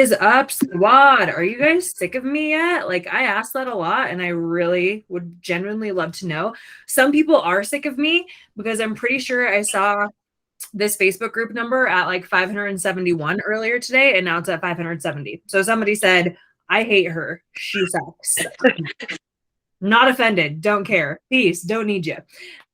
Is up, squad? Are you guys sick of me yet? Like, I ask that a lot, and I really would genuinely love to know. Some people are sick of me because I'm pretty sure I saw this Facebook group number at like 571 earlier today, and now it's at 570. So somebody said, I hate her. She sucks. Not offended. Don't care. Peace. Don't need you.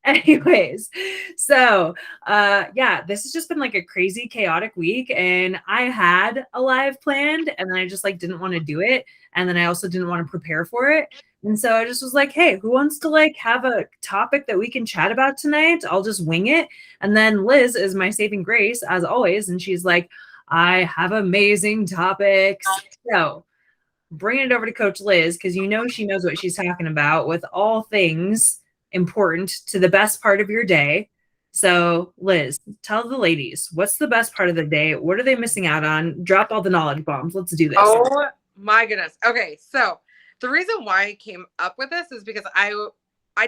Anyways, so yeah, this has just been like a crazy chaotic week, and I had a live planned, and then I just like didn't want to do it, and then I also didn't want to prepare for it. And so I just was like, hey, who wants to like have a topic that we can chat about tonight? I'll just wing it. And then Liz is my saving grace as always, and she's like, I have amazing topics. So bringing it over to Coach Liz, because you know she knows what she's talking about with all things important to the best part of your day. So, Liz, tell the ladies, what's the best part of the day? What are they missing out on? Drop all the knowledge bombs. Let's do this. Oh my goodness. Okay, so the reason why I came up with this is because I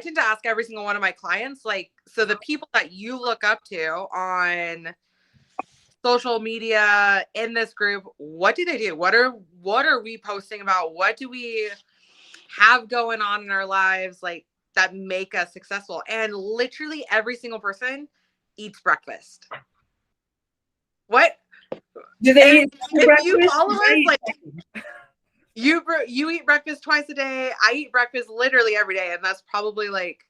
tend to ask every single one of my clients, like, so the people that you look up to on social media in this group, what do they do? What are we posting about? What do we have going on in our lives like that make us successful? And literally every single person eats breakfast. What? Do they if you follow us, like you eat breakfast twice a day. I eat breakfast literally every day, and that's probably like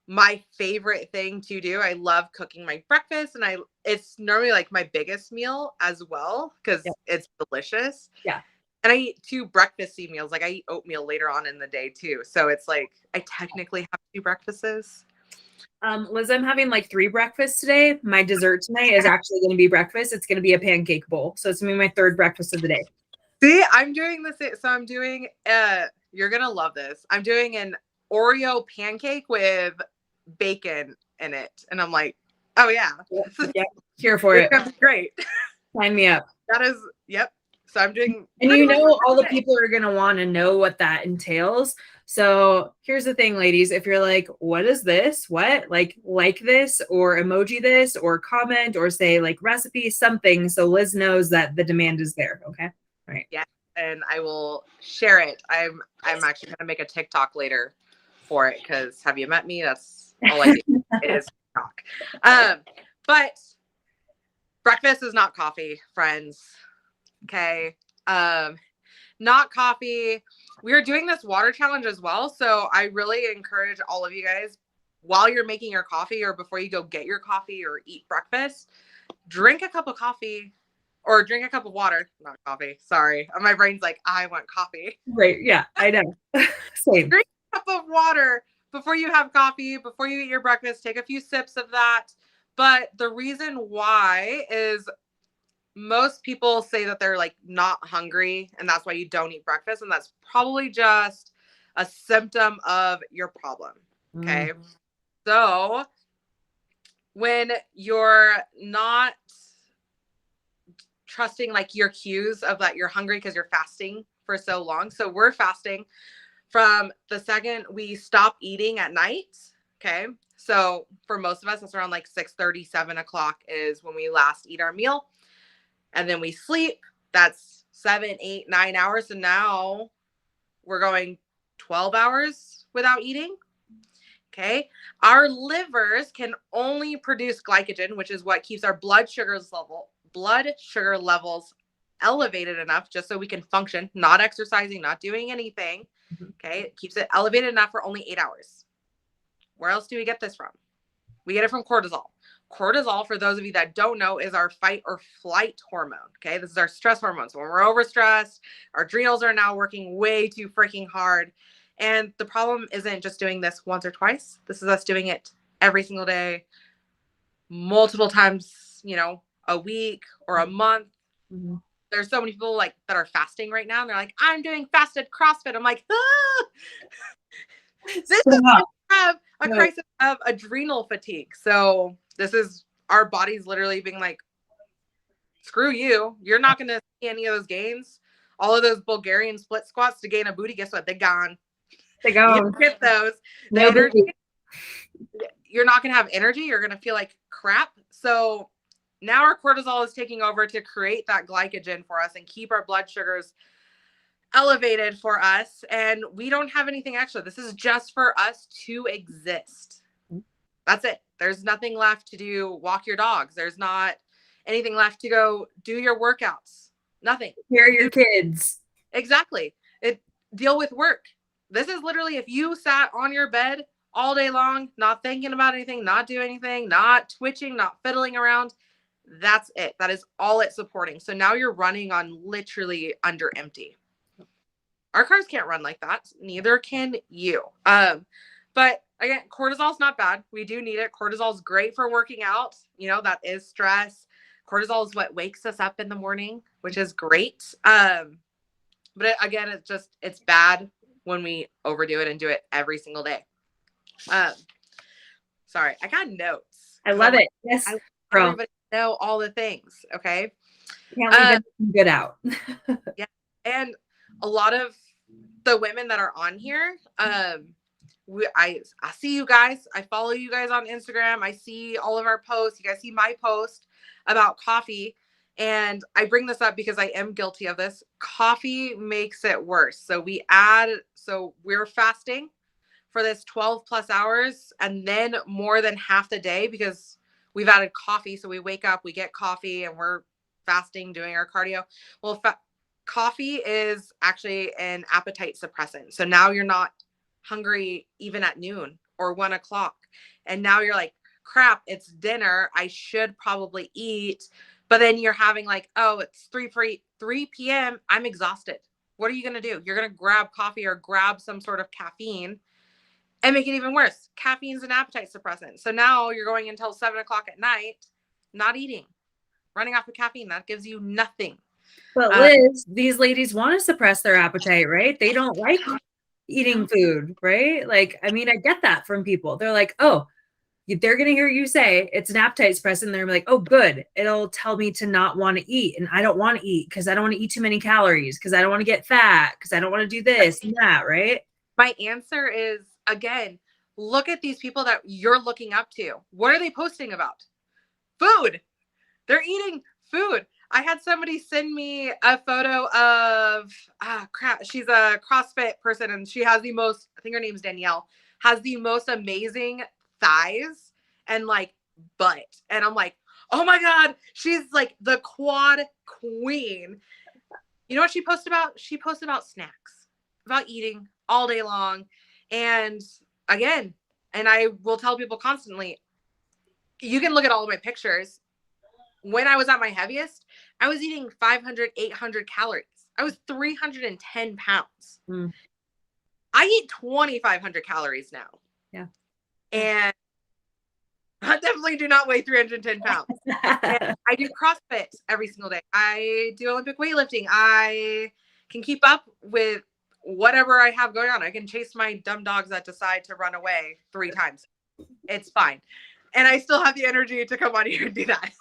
my favorite thing to do. I love cooking my breakfast, and it's normally like my biggest meal as well because it's delicious. Yeah. And I eat 2 breakfasty meals. Like I eat oatmeal later on in the day too. So it's like I technically have 2 breakfasts. Liz, I'm having like 3 breakfasts today. My dessert tonight is actually going to be breakfast. It's going to be a pancake bowl. So it's going to be my 3rd breakfast of the day. See, I'm doing this. So I'm doing, you're going to love this. I'm doing an Oreo pancake with bacon in it. And I'm like, oh yeah. Yeah. Here for it. That's great. Sign me up. That is, yep. So I'm doing. And you know, all the people are going to want to know what that entails. So here's the thing, ladies. If you're like, what is this? What? Like this or emoji this or comment or say like recipe, something. So Liz knows that the demand is there. Okay. All right. Yeah. And I will share it. I'm actually going to make a TikTok later for it because have you met me? That's all I do is TikTok. But breakfast is not coffee, friends. Okay. Not coffee. We are doing this water challenge as well. So I really encourage all of you guys while you're making your coffee or before you go get your coffee or eat breakfast, drink a cup of coffee or drink a cup of water. Not coffee. Sorry. My brain's like, I want coffee. Right. Yeah, I know. Same. Drink a cup of water before you have coffee, before you eat your breakfast, take a few sips of that. But the reason why is most people say that they're like not hungry and that's why you don't eat breakfast. And that's probably just a symptom of your problem. Okay. So when you're not trusting like your cues of that you're hungry because you're fasting for so long. So we're fasting from the second we stop eating at night. Okay. So for most of us, it's around like 6:30, 7 o'clock is when we last eat our meal. And then we sleep. That's 7, 8, 9 hours. And now we're going 12 hours without eating. Okay. Our livers can only produce glycogen, which is what keeps our blood sugar levels elevated enough just so we can function, not exercising, not doing anything. Okay. It keeps it elevated enough for only 8 hours. Where else do we get this from? We get it from cortisol. Cortisol, for those of you that don't know, is our fight or flight hormone. Okay. This is our stress hormone. So when we're overstressed, our adrenals are now working way too freaking hard. And the problem isn't just doing this once or twice. This is us doing it every single day, multiple times, a week or a month. Mm-hmm. There's so many people like that are fasting right now. And they're like, I'm doing fasted CrossFit. I'm like, this is have a crisis of adrenal fatigue. So this is our bodies literally being like, screw you. You're not going to see any of those gains. All of those Bulgarian split squats to gain a booty. Guess what? They're gone. They go. You get those. The energy. You're not going to have energy. You're going to feel like crap. So Now our cortisol is taking over to create that glycogen for us and keep our blood sugars elevated for us. And we don't have anything extra. This is just for us to exist. That's it. There's nothing left to do. Walk your dogs. There's not anything left to go do your workouts. Nothing. Hear your kids. Exactly. Deal with work. This is literally if you sat on your bed all day long, not thinking about anything, not doing anything, not twitching, not fiddling around. That's it. That is all it's supporting. So now you're running on literally under empty. Our cars can't run like that. Neither can you. But again, cortisol is not bad. We do need it. Cortisol is great for working out. You know, that is stress. Cortisol is what wakes us up in the morning, which is great. But again, it's bad when we overdo it and do it every single day. Sorry, I got notes. I love it. Yes, everybody know all the things. Okay. Can't leave anything good out. Yeah. And a lot of the women that are on here, I see you guys. I follow you guys on Instagram. I see all of our posts. You guys see my post about coffee. And I bring this up because I am guilty of this. Coffee makes it worse. So we're fasting for this 12 plus hours and then more than half the day because we've added coffee. So we wake up, we get coffee and we're fasting, doing our cardio. Well, coffee is actually an appetite suppressant. So now you're not hungry even at noon or 1 o'clock. And now you're like, crap, it's dinner. I should probably eat. But then you're having like, oh, it's 3 p.m. I'm exhausted. What are you going to do? You're going to grab coffee or grab some sort of caffeine and make it even worse. Caffeine's an appetite suppressant. So now you're going until 7 o'clock at night, not eating, running off of caffeine. That gives you nothing. But Liz, these ladies want to suppress their appetite, right? They don't like eating food, right? Like, I mean, I get that from people. They're like, oh, they're going to hear you say it's an appetite suppressant. They're like, oh, good. It'll tell me to not want to eat. And I don't want to eat because I don't want to eat too many calories because I don't want to get fat because I don't want to do this and that, right? My answer is, again, look at these people that you're looking up to. What are they posting about? Food. They're eating food. I had somebody send me a photo of, she's a CrossFit person and she has the most, I think her name's Danielle, has the most amazing thighs and like butt. And I'm like, oh my God, she's like the quad queen. You know what she posted about? She posted about snacks, about eating all day long. And again, and I will tell people constantly, you can look at all of my pictures. When I was at my heaviest, I was eating 500, 800 calories. I was 310 pounds. I eat 2,500 calories now. Yeah. And I definitely do not weigh 310 pounds. And I do CrossFit every single day. I do Olympic weightlifting. I can keep up with whatever I have going on. I can chase my dumb dogs that decide to run away 3 times. It's fine. And I still have the energy to come on here and do that.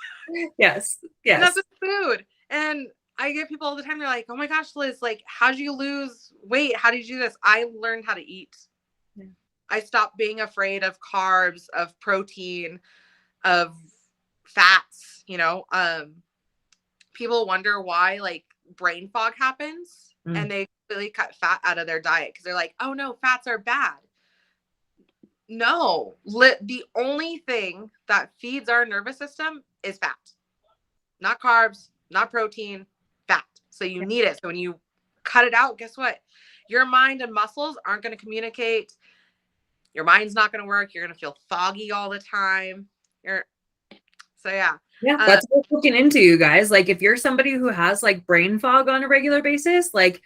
Yes. Yes. And that's with food. And I get people all the time. They're like, oh my gosh, Liz, like, how did you lose weight? How did you do this? I learned how to eat. Yeah. I stopped being afraid of carbs, of protein, of fats, you know. People wonder why like brain fog happens and they really cut fat out of their diet because they're like, oh no, fats are bad. No, the only thing that feeds our nervous system is fat, not carbs, not protein, fat. So you need it. So when you cut it out, guess what? Your mind and muscles aren't going to communicate. Your mind's not going to work. You're going to feel foggy all the time. So yeah. Yeah, that's what we're looking into, you guys. Like if you're somebody who has like brain fog on a regular basis, like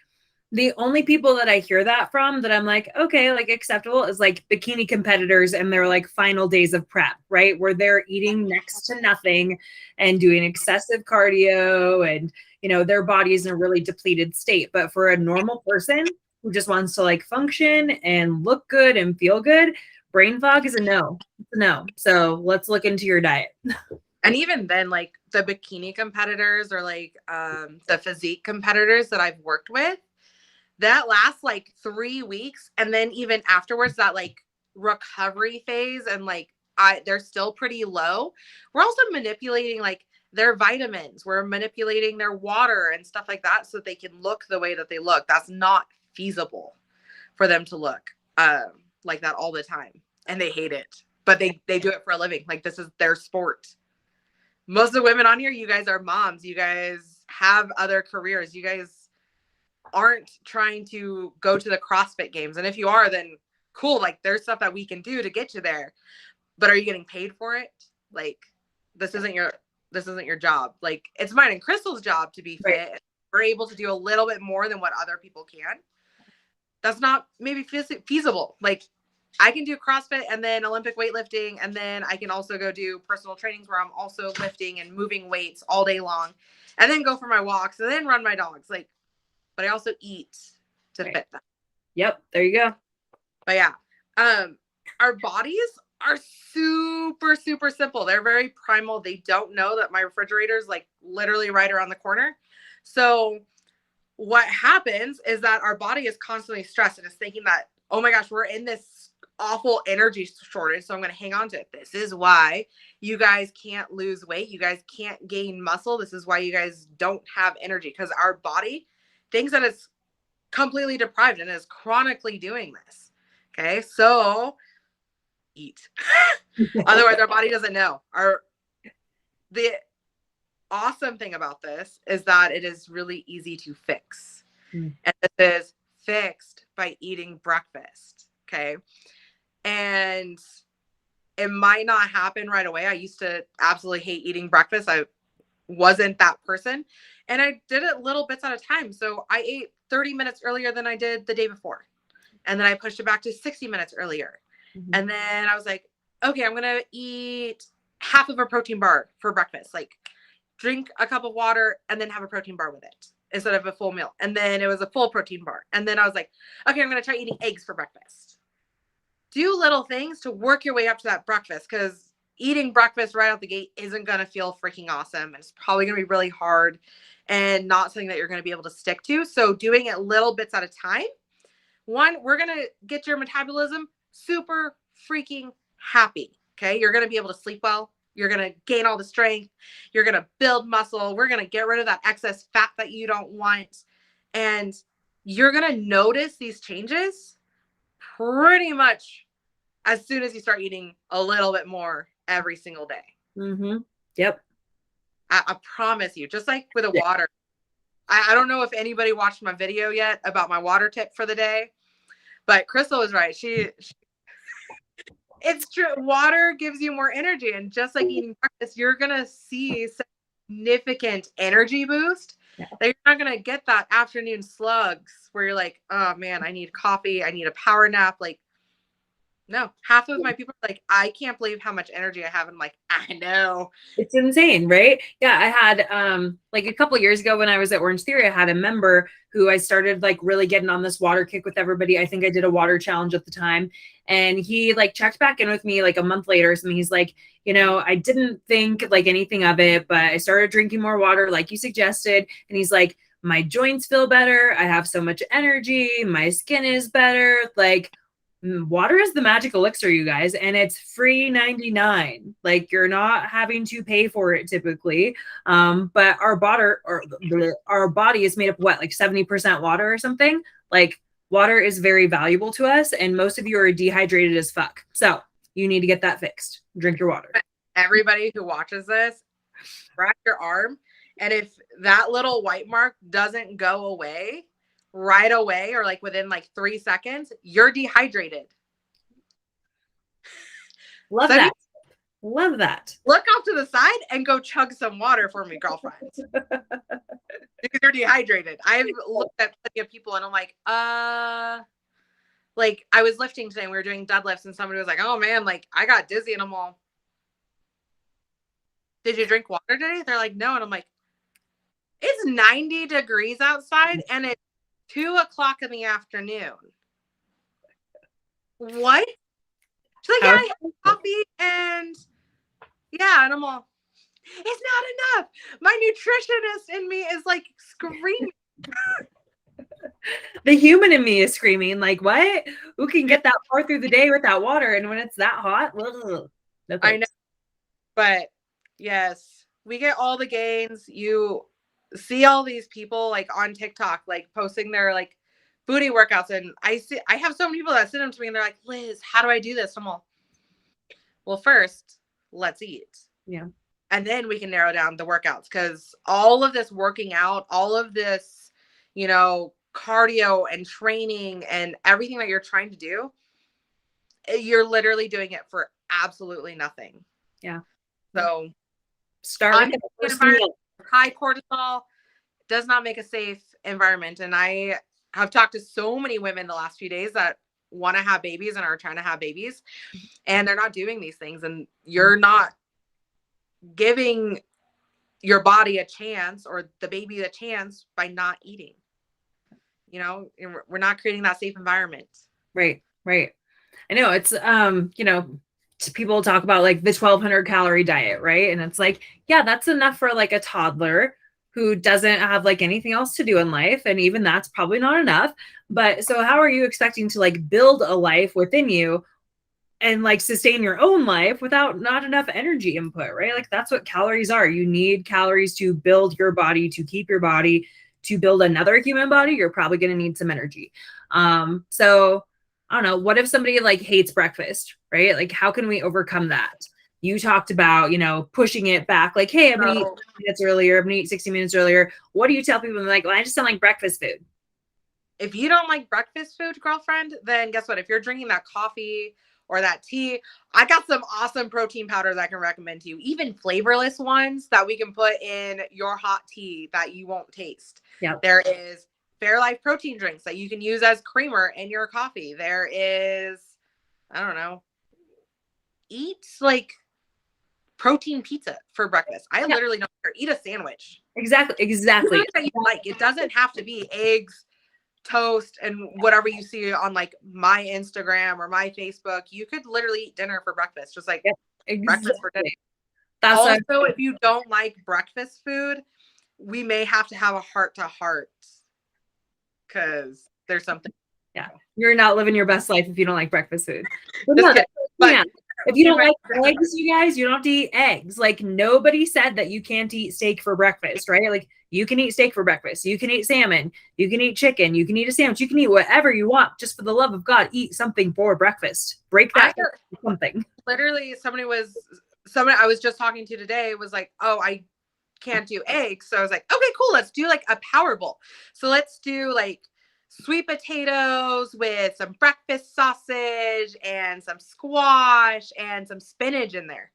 the only people that I hear that from that I'm like, okay, like acceptable is like bikini competitors and their like final days of prep, right? Where they're eating next to nothing and doing excessive cardio and, you know, their body's in a really depleted state. But for a normal person who just wants to like function and look good and feel good, brain fog is a no. It's a no. So let's look into your diet. And even then, like the bikini competitors or like the physique competitors that I've worked with, that lasts like 3 weeks. And then even afterwards, that like recovery phase and like they're still pretty low. We're also manipulating like their vitamins. We're manipulating their water and stuff like that so they can look the way that they look. That's not feasible for them to look like that all the time. And they hate it, but they do it for a living. Like, this is their sport. Most of the women on here, you guys are moms. You guys have other careers. You guys aren't trying to go to the CrossFit games. And if you are, then cool. Like, there's stuff that we can do to get you there. But are you getting paid for it? Like, this isn't your job. Like, it's mine and Crystal's job to be fit. Right. We're able to do a little bit more than what other people can. That's not maybe feasible. Like, I can do CrossFit and then Olympic weightlifting, and then I can also go do personal trainings where I'm also lifting and moving weights all day long, and then go for my walks and then run my dogs. Like, but I also eat to fit that. Yep, there you go. But yeah, our bodies are super, super simple. They're very primal. They don't know that my refrigerator is like literally right around the corner. So what happens is that our body is constantly stressed and is thinking that, oh my gosh, we're in this awful energy shortage, so I'm going to hang on to it. This is why you guys can't lose weight. You guys can't gain muscle. This is why you guys don't have energy, because our body thinks that it's completely deprived and is chronically doing this. Okay, so eat. Otherwise, our body doesn't know. The awesome thing about this is that it is really easy to fix. And this is fixed by eating breakfast. Okay. And it might not happen right away. I used to absolutely hate eating breakfast. I wasn't that person. And I did it little bits at a time. So I ate 30 minutes earlier than I did the day before. And then I pushed it back to 60 minutes earlier. And then I was like, okay, I'm going to eat half of a protein bar for breakfast. Like, drink a cup of water and then have a protein bar with it instead of a full meal. And then it was a full protein bar. And then I was like, okay, I'm going to try eating eggs for breakfast. Do little things to work your way up to that breakfast, because eating breakfast right out the gate isn't going to feel freaking awesome. It's probably going to be really hard and not something that you're going to be able to stick to. So doing it little bits at a time. One, we're going to get your metabolism super freaking happy. Okay. You're going to be able to sleep well. You're going to gain all the strength. You're going to build muscle. We're going to get rid of that excess fat that you don't want. And you're going to notice these changes pretty much as soon as you start eating a little bit more every single day. Yep. I promise you, just like with the water. I don't know if anybody watched my video yet about my water tip for the day, but Crystal was right. It's true. Water gives you more energy. And just like eating breakfast, you're going to see significant energy boost. That you're not going to get that afternoon slugs where you're like, oh man, I need coffee. I need a power nap. Like, no, half of my people are like, I can't believe how much energy I have. And I'm like, I know. It's insane, right? Yeah, I had like a couple of years ago when I was at Orange Theory, I had a member who I started like really getting on this water kick with everybody. I think I did a water challenge at the time. And he like checked back in with me like a month later. So he's like, you know, I didn't think like anything of it, but I started drinking more water like you suggested. And he's like, my joints feel better. I have so much energy. My skin is better. Like, water is the magic elixir, you guys, and it's free 99. Like, you're not having to pay for it typically. But our body is made up of what, like 70% water or something. Like, water is very valuable to us, and most of you are dehydrated as fuck. So you need to get that fixed. Drink your water. Everybody who watches this, wrap your arm, and if that little white mark doesn't go away right away or like within like 3 seconds, you're dehydrated. Love that. Love that. Look off to the side and go chug some water for me, girlfriend. Because you're dehydrated. I've looked at plenty of people and I'm like, like I was lifting today and we were doing deadlifts and somebody was like, oh man, like I got dizzy, and I'm all, did you drink water today? They're like, no. And I'm like, it's 90 degrees outside and it's 2:00 in the afternoon. What? She's like, yeah, I had coffee and yeah, and I'm all, it's not enough. My nutritionist in me is like screaming. The human in me is screaming, like, what? Who can get that far through the day without water? And when it's that hot, I know. But yes, get all the gains. You see all these people like on TikTok, like posting their like booty workouts. And I have so many people that send them to me and they're like, Liz, how do I do this? I'm all, well, first, let's eat. Yeah. And then we can narrow down the workouts, because all of this working out, all of this, cardio and training and everything that you're trying to do, you're literally doing it for absolutely nothing. Yeah. So start with the first meal. High cortisol does not make a safe environment. And I have talked to so many women the last few days that want to have babies and are trying to have babies, and they're not doing these things. And you're not giving your body a chance, or the baby a chance, by not eating. We're not creating that safe environment. Right. I know it's, people talk about like the 1,200 calorie diet, right? And it's like, yeah, that's enough for like a toddler who doesn't have like anything else to do in life. And even that's probably not enough. But so how are you expecting to like build a life within you and like sustain your own life without not enough energy input, right? Like that's what calories are. You need calories to build your body, to keep your body. To build another human body, you're probably going to need some energy. So I don't know, what if somebody like hates breakfast, right? Like how can we overcome that? You talked about, pushing it back, like, hey, I'm going to eat 60 minutes earlier. I'm going to eat 60 minutes earlier. What do you tell people? Like, well, I just don't like breakfast food. If you don't like breakfast food, girlfriend, then guess what? If you're drinking that coffee or that tea, I got some awesome protein powders I can recommend to you, even flavorless ones that we can put in your hot tea that you won't taste. Yeah. There is Fairlife protein drinks that you can use as creamer in your coffee. There is, I don't know, eat like protein pizza for breakfast. I literally don't care. Eat a sandwich. Exactly. That you like. It doesn't have to be eggs, toast, and whatever you see on like my Instagram or my Facebook. You could literally eat dinner for breakfast, just like breakfast for dinner. Also, if you don't like breakfast food, we may have to have a heart-to-heart, because there's something. Yeah, you're not living your best life if you don't like breakfast food. But if you don't like eggs, you guys, you don't have to eat eggs. Like nobody said that you can't eat steak for breakfast, right? Like you can eat steak for breakfast. You can eat salmon. You can eat chicken. You can eat a sandwich. You can eat whatever you want. Just for the love of God, eat something for breakfast. Break that something. Literally, somebody I was just talking to today was like, oh, I can't do eggs. So I was like, okay, cool. Let's do like a power bowl. So let's do like sweet potatoes with some breakfast sausage and some squash and some spinach in there.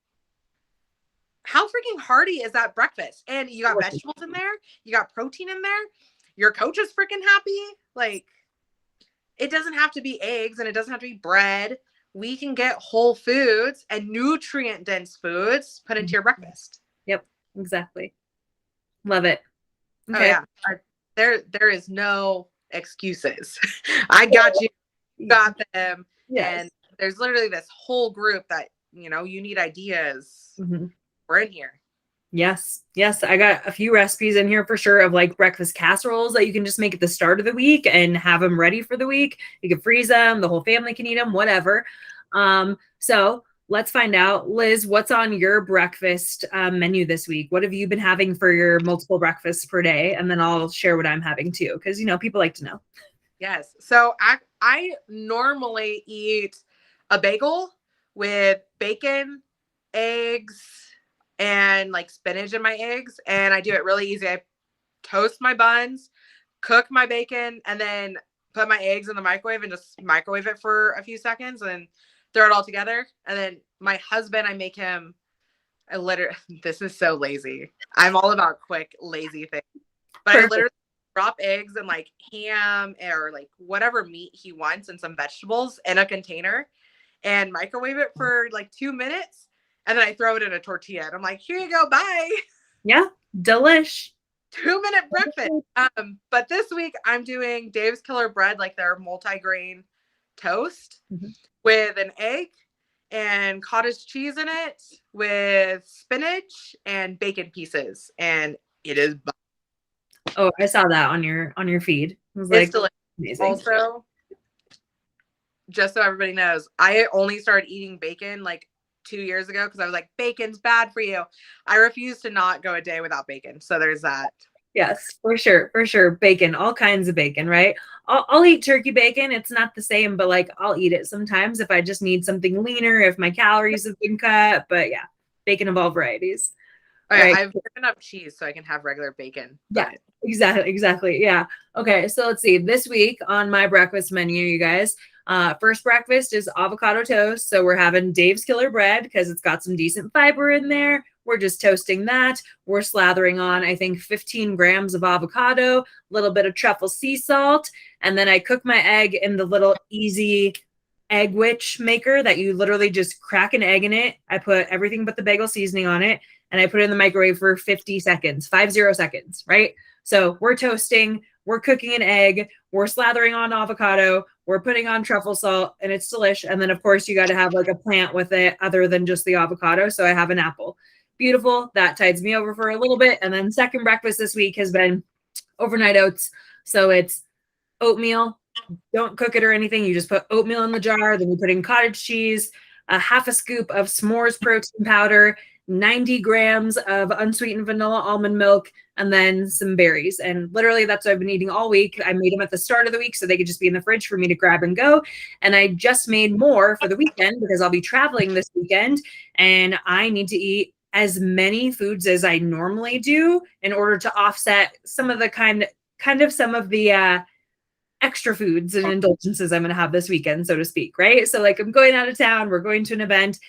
How freaking hearty is that breakfast? And you got vegetables in there. You got protein in there. Your coach is freaking happy. Like, it doesn't have to be eggs and it doesn't have to be bread. We can get whole foods and nutrient dense foods put into your breakfast. Yep, exactly. Love it. Okay. Oh yeah. There is no excuses. I got you. You got them. Yes. And there's literally this whole group that, you need ideas. Mm-hmm. We're in here. Yes. I got a few recipes in here for sure of like breakfast casseroles that you can just make at the start of the week and have them ready for the week. You can freeze them. The whole family can eat them, whatever. So let's find out, Liz, what's on your breakfast menu this week? What have you been having for your multiple breakfasts per day? And then I'll share what I'm having too, because, people like to know. Yes. So I normally eat a bagel with bacon, eggs, and like spinach in my eggs. And I do it really easy. I toast my buns, cook my bacon, and then put my eggs in the microwave and just microwave it for a few seconds and throw it all together. And then my husband, I make him this is so lazy. I'm all about quick, lazy things. But I literally drop eggs and like ham or like whatever meat he wants and some vegetables in a container and microwave it for like 2 minutes. And then I throw it in a tortilla and I'm like, here you go. Bye. Yeah. Delish. 2-minute breakfast. But this week I'm doing Dave's Killer Bread, like their multi-grain toast with an egg and cottage cheese in it with spinach and bacon pieces. And it is. Oh, I saw that on your feed. It was like amazing. Also, just so everybody knows, I only started eating bacon like 2 years ago because I was like, bacon's bad for you. I refuse to not go a day without bacon. So there's that. Yes, for sure, for sure. Bacon, all kinds of bacon, right? I'll eat turkey bacon. It's not the same, but like I'll eat it sometimes if I just need something leaner, if my calories have been cut. But yeah, bacon of all varieties. All Okay, right. I've given up cheese so I can have regular bacon. Yeah, But exactly, exactly. Yeah. Okay, so let's see. This week on my breakfast menu, you guys, first breakfast is avocado toast. So we're having Dave's Killer Bread because it's got some decent fiber in there. We're just toasting that. We're slathering on, I think, 15 grams of avocado, a little bit of truffle sea salt, and then I cook my egg in the little easy egg witch maker that you literally just crack an egg in it. I put everything but the bagel seasoning on it, and I put it in the microwave for 50 seconds, 50 seconds, right? So we're toasting, we're cooking an egg, we're slathering on avocado, we're putting on truffle salt, and it's delish. And then, of course, you got to have like a plant with it other than just the avocado. So I have an apple. Beautiful. That tides me over for a little bit. And then second breakfast this week has been overnight oats. So it's oatmeal. Don't cook it or anything. You just put oatmeal in the jar. Then you put in cottage cheese, a half a scoop of s'mores protein powder, 90 grams of unsweetened vanilla almond milk, and then some berries. And literally that's what I've been eating all week. I made them at the start of the week so they could just be in the fridge for me to grab and go. And I just made more for the weekend because I'll be traveling this weekend and I need to eat as many foods as I normally do in order to offset some of the kind of some of the extra foods and indulgences I'm going to have this weekend, so to speak, right? So like I'm going out of town, we're going to an event,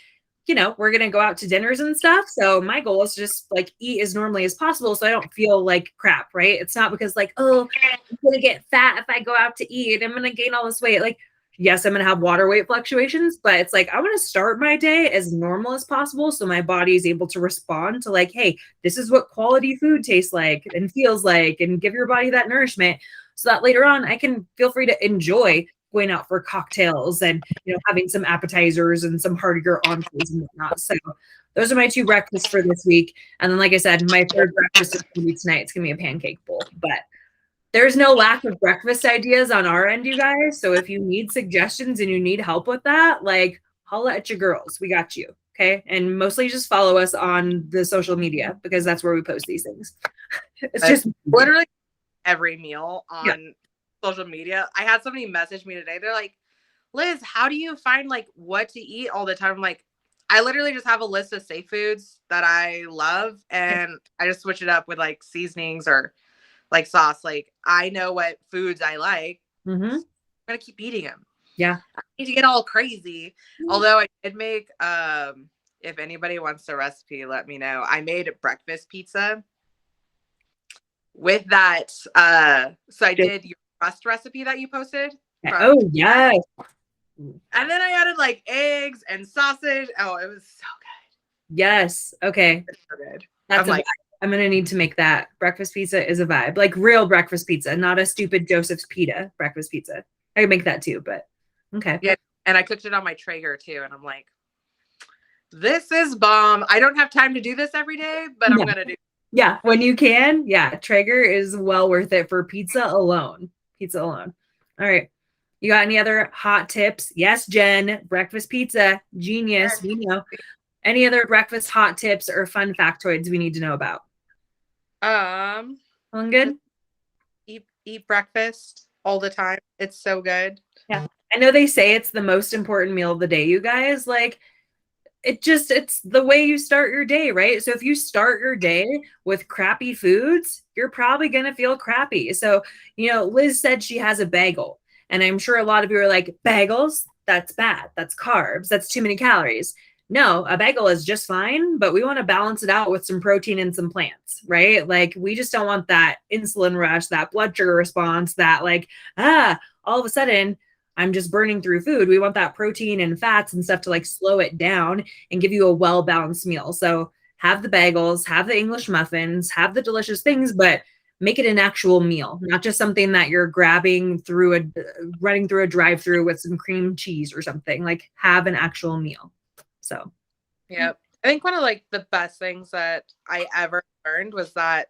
we're going to go out to dinners and stuff. So my goal is just like eat as normally as possible so I don't feel like crap, right? It's not because like, oh, I'm going to get fat if I go out to eat. I'm going to gain all this weight. Like, yes, I'm going to have water weight fluctuations, but it's like I want to start my day as normal as possible so my body is able to respond to like, hey, this is what quality food tastes like and feels like, and give your body that nourishment so that later on I can feel free to enjoy going out for cocktails and having some appetizers and some heartier entrees and whatnot. So those are my two breakfasts for this week. And then, like I said, my third breakfast is going to be tonight. It's going to be a pancake bowl. But there's no lack of breakfast ideas on our end, you guys. So if you need suggestions and you need help with that, like holla at your girls. We got you. Okay. And mostly just follow us on the social media because that's where we post these things. It's just literally every meal on social media. I had somebody message me today. They're like, Liz, how do you find like what to eat all the time? I'm like, I literally just have a list of safe foods that I love and I just switch it up with like seasonings or like sauce. Like I know what foods I like. Mm-hmm. I'm gonna keep eating them. Yeah. I need to get all crazy. Although I did make if anybody wants a recipe, let me know. I made breakfast pizza with that. So I did your crust recipe that you posted. Oh, yes. And then I added like eggs and sausage. Oh, it was so good. Yes. Okay. It's so good. That's I'm going to need to make that. Breakfast pizza is a vibe. Like real breakfast pizza, not a stupid Joseph's Pita breakfast pizza. I can make that too, but okay. Yeah. And I cooked it on my Traeger too. And I'm like, this is bomb. I don't have time to do this every day, but I'm going to do it. Yeah, when you can. Yeah, Traeger is well worth it for pizza alone. Pizza alone. All right. You got any other hot tips? Yes, Jen. Breakfast pizza. Genius. We know. Any other breakfast hot tips or fun factoids we need to know about? Feeling good? Eat breakfast all the time. It's so good. Yeah. I know they say it's the most important meal of the day, you guys. Like, it's the way you start your day, right? So if you start your day with crappy foods, you're probably going to feel crappy. So, Liz said she has a bagel, and I'm sure a lot of you are like, bagels, that's bad. That's carbs. That's too many calories. No, a bagel is just fine, but we want to balance it out with some protein and some plants, right? Like we just don't want that insulin rush, that blood sugar response, that like, all of a sudden I'm just burning through food. We want that protein and fats and stuff to like slow it down and give you a well-balanced meal. So have the bagels, have the English muffins, have the delicious things, but make it an actual meal, not just something that you're running through a drive-through with some cream cheese or something. Like have an actual meal. So, yeah, I think one of like the best things that I ever learned was that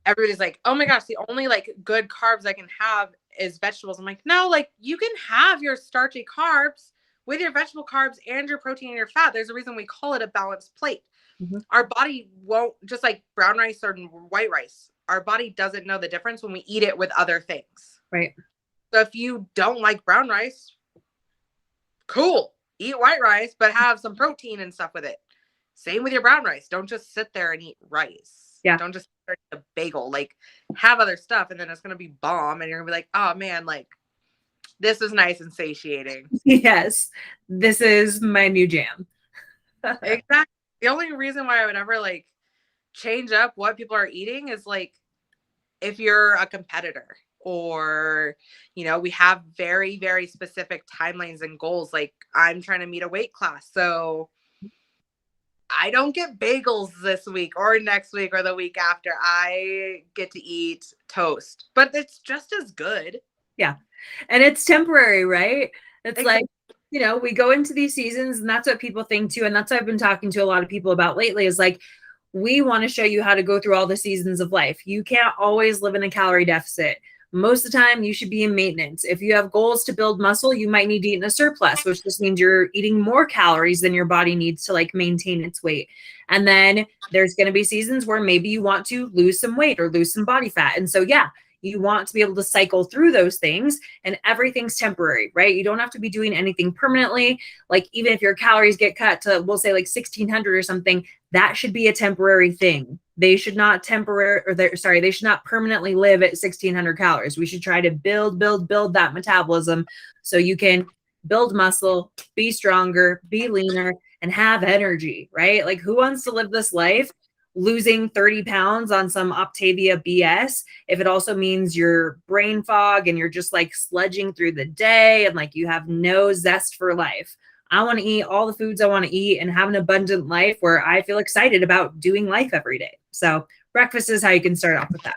everybody's like, oh my gosh, the only like good carbs I can have is vegetables. I'm like, no, like you can have your starchy carbs with your vegetable carbs and your protein and your fat. There's a reason we call it a balanced plate. Mm-hmm. Our body won't, just like brown rice or white rice, our body doesn't know the difference when we eat it with other things. Right. So if you don't like brown rice, cool, eat white rice, but have some protein and stuff with it. Same with your brown rice. Don't just sit there and eat rice. Yeah. Don't just eat a bagel. Like, have other stuff, and then it's gonna be bomb, and you're gonna be like, oh man, like this is nice and satiating. Yes, this is my new jam. Exactly. The only reason why I would ever like change up what people are eating is like if you're a competitor, or we have very, very specific timelines and goals. Like, I'm trying to meet a weight class, so I don't get bagels this week or next week or the week after. I get to eat toast, but it's just as good. Yeah. And it's temporary, right? It's Exactly. like, we go into these seasons, and that's what people think too. And that's what I've been talking to a lot of people about lately, is like, we want to show you how to go through all the seasons of life. You can't always live in a calorie deficit. Most of the time, you should be in maintenance. If you have goals to build muscle, you might need to eat in a surplus, which just means you're eating more calories than your body needs to like maintain its weight. And then there's going to be seasons where maybe you want to lose some weight or lose some body fat. And so, yeah, you want to be able to cycle through those things, and everything's temporary, right? You don't have to be doing anything permanently. Like, even if your calories get cut to, we'll say like 1600 or something, that should be a temporary thing. They should not they should not permanently live at 1600 calories. We should try to build that metabolism so you can build muscle, be stronger, be leaner, and have energy, right? Like, who wants to live this life losing 30 pounds on some Optavia BS if it also means you're brain fog and you're just like sludging through the day and like you have no zest for life? I want to eat all the foods I want to eat and have an abundant life where I feel excited about doing life every day. So breakfast is how you can start off with that.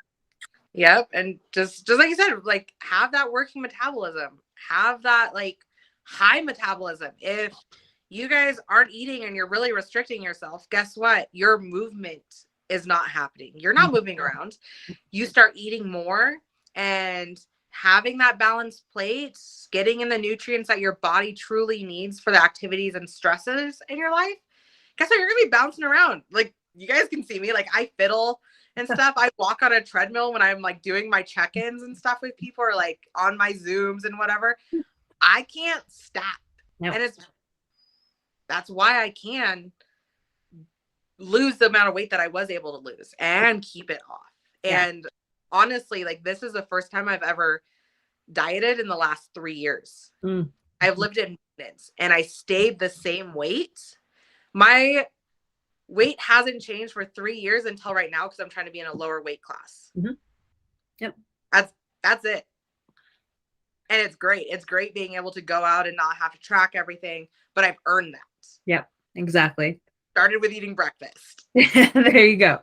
Yep. And just like you said, like, have that working metabolism, have that like high metabolism. If you guys aren't eating and you're really restricting yourself, guess what? Your movement is not happening. You're not moving around. You start eating more and having that balanced plate, getting in the nutrients that your body truly needs for the activities and stresses in your life. Guess what? You're going to be bouncing around. Like, you guys can see me. Like, I fiddle and stuff. I walk on a treadmill when I'm like doing my check-ins and stuff with people, or like on my Zooms and whatever. I can't stop. Nope. And that's why I can lose the amount of weight that I was able to lose and keep it off. Yeah. And honestly, like, this is the first time I've ever dieted in the last 3 years. I've lived in maintenance and I stayed the same weight. My weight hasn't changed for 3 years until right now, because I'm trying to be in a lower weight class. Yep. That's it. And it's great. It's great being able to go out and not have to track everything, but I've earned that. Yep, exactly. Started with eating breakfast. There you go.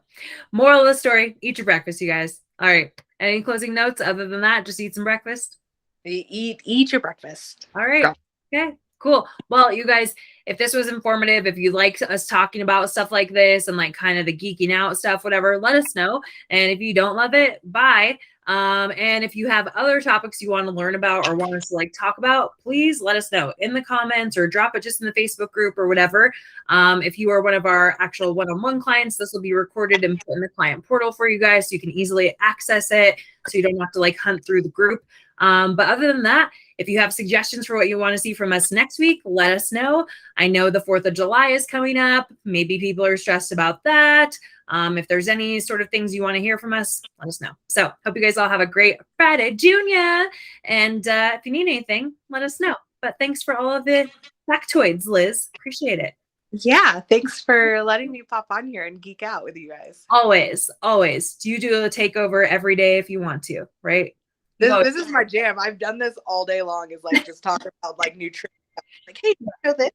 Moral of the story, eat your breakfast, you guys. All right. Any closing notes other than that? Just eat some breakfast. Eat your breakfast. All right. Go. Okay, cool. Well, you guys, if this was informative, if you like us talking about stuff like this and like kind of the geeking out stuff, whatever, let us know. And if you don't love it, bye. And if you have other topics you want to learn about or want us to like talk about, please let us know in the comments or drop it just in the Facebook group or whatever. If you are one of our actual one-on-one clients, this will be recorded and put in the client portal for you guys so you can easily access it, so you don't have to like hunt through the group. But other than that, if you have suggestions for what you want to see from us next week, let us know. I know the 4th of July is coming up. Maybe people are stressed about that. If there's any sort of things you want to hear from us, let us know. So hope you guys all have a great Friday, Junior. And if you need anything, let us know. But thanks for all of the factoids, Liz. Appreciate it. Yeah, thanks for letting me pop on here and geek out with you guys. Always, always. You do a takeover every day if you want to, right? This is my jam. I've done this all day long, is like just talking about like nutrition. Like, hey, you know this?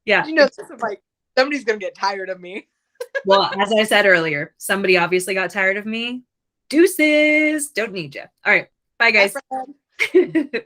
Yeah. You know this? I'm like, somebody's gonna get tired of me. Well, as I said earlier, somebody obviously got tired of me. Deuces. Don't need you. All right. Bye, guys. Bye,